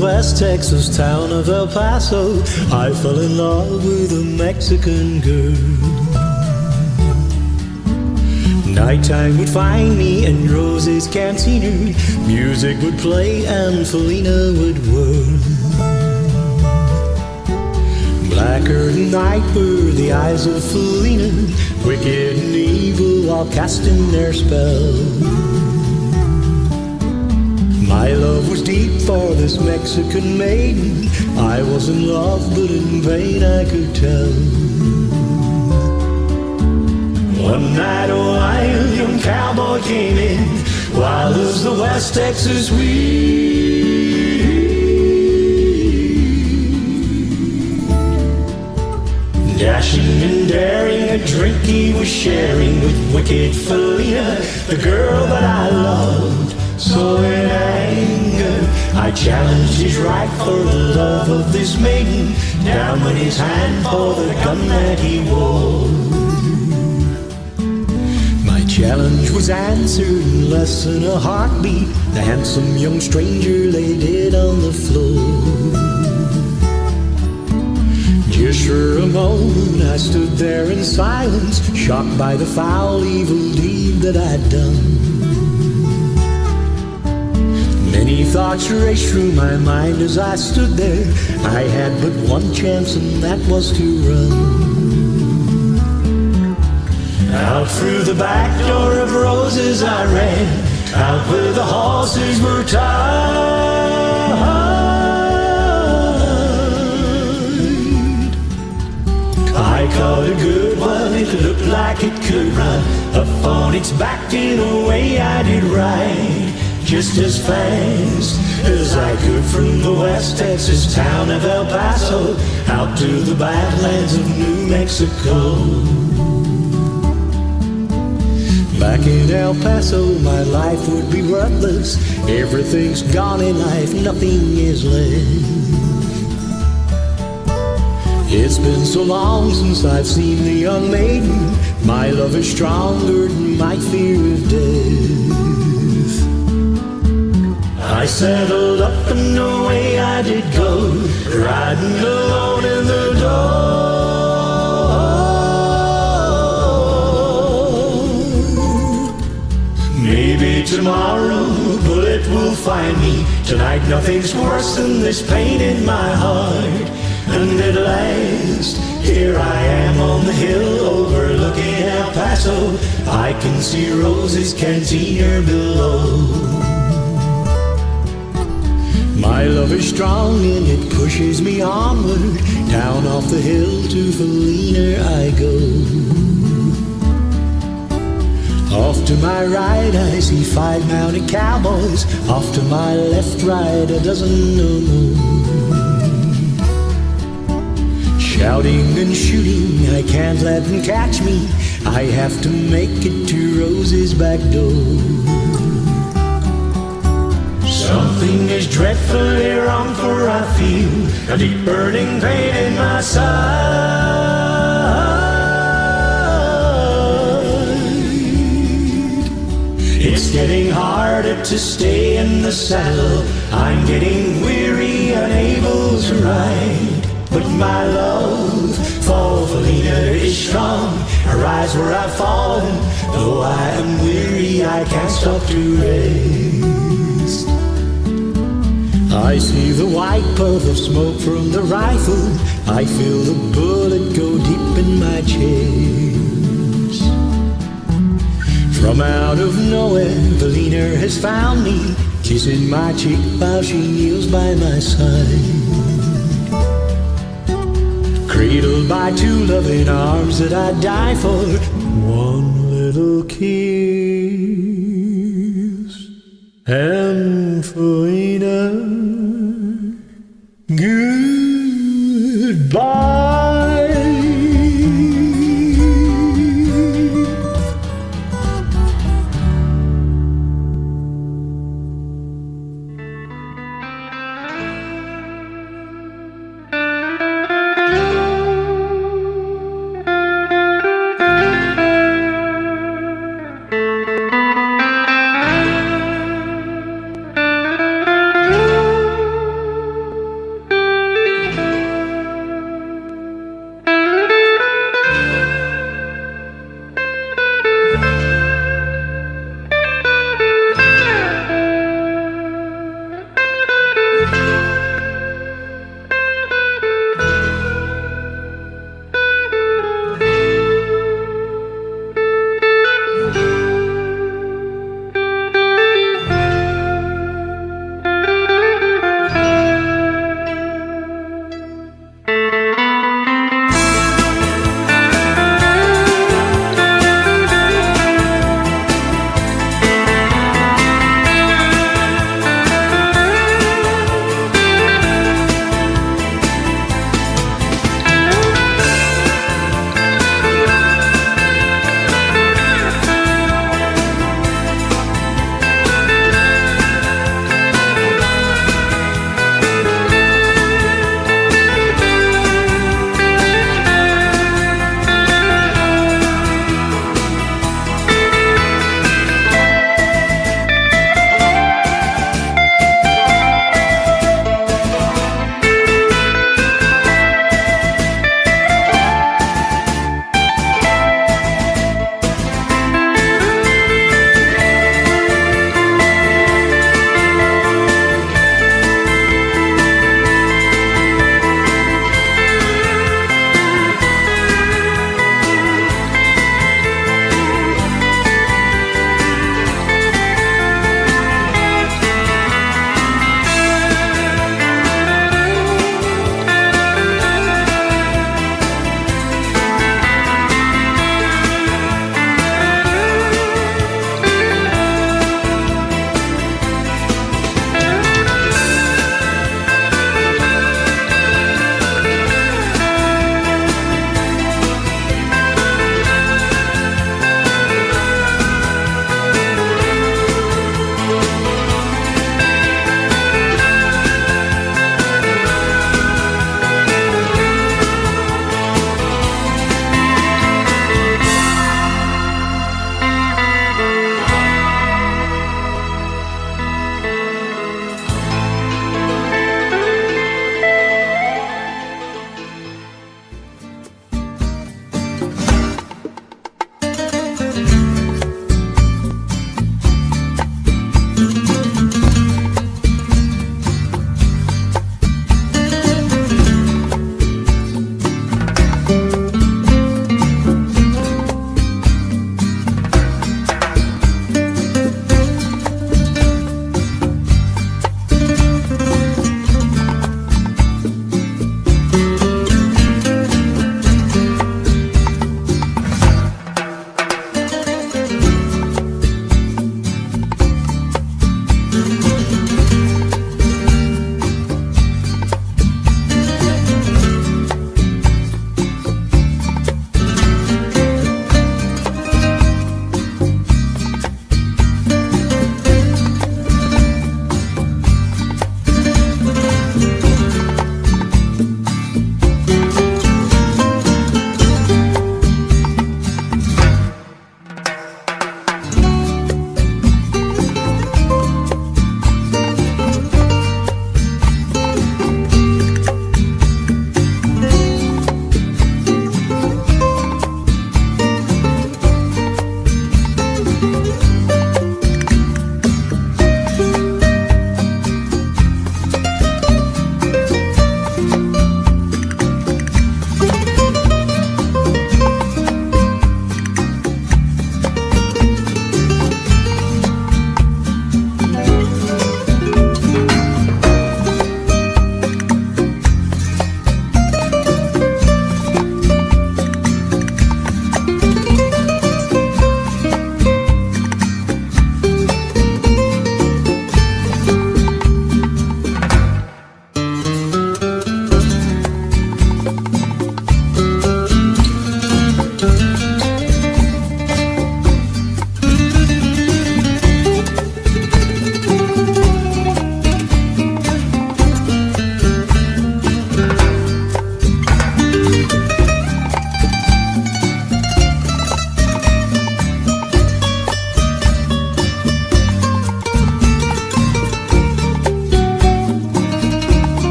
West Texas town of El Paso, I fell in love with a Mexican girl. Nighttime would find me in Rose's cantina. Music would play and Felina would whirl. Blacker than night were the eyes of Felina, wicked and evil while casting their spell. My love was deep for this Mexican maiden. I was in love, but in vain I could tell. One night a wild young cowboy came in, wild as the West Texas wind. Dashing and daring, a drink he was sharing with wicked Felina, the girl that I loved. So in anger, I challenged his right for the love of this maiden. Down went his hand for the gun that he wore. My challenge was answered in less than a heartbeat. The handsome young stranger lay dead on the floor. Just for a moment I stood there in silence, shocked by the foul evil deed that I'd done. Many thoughts raced through my mind as I stood there. I had but one chance, and that was to run. Out through the back door of Roses I ran, out where the horses were tied. I caught a good one, it looked like it could run. Up on its back in a way I did ride, just as fast as I could from the West Texas town of El Paso out to the badlands of New Mexico. Back in El Paso my life would be worthless. Everything's gone in life, nothing is left. It's been so long since I've seen the young maiden. My love is stronger than my fear of death. I settled up and away I did go, riding alone in the dark. Maybe tomorrow a bullet will find me. Tonight nothing's worse than this pain in my heart. And at last, here I am on the hill overlooking El Paso. I can see Rose's cantina below. My love is strong and it pushes me onward. Down off the hill to Felina I go. Off to my right I see 5 mounted cowboys. Off to my left, right, a dozen or more. Shouting and shooting, I can't let them catch me. I have to make it to Rose's back door. Something is dreadfully wrong, for I feel a deep burning pain in my side. It's getting harder to stay in the saddle. I'm getting weary, unable to ride. But my love for Felina is strong. I rise where I've fallen. Though I am weary, I can't stop to rest. I see the white puff of smoke from the rifle. I feel the bullet go deep in my chest. From out of nowhere, Felina has found me, kissing my cheek while she kneels by my side. Cradled by 2 loving arms that I'd die for. One little kiss, and Felina, goodbye.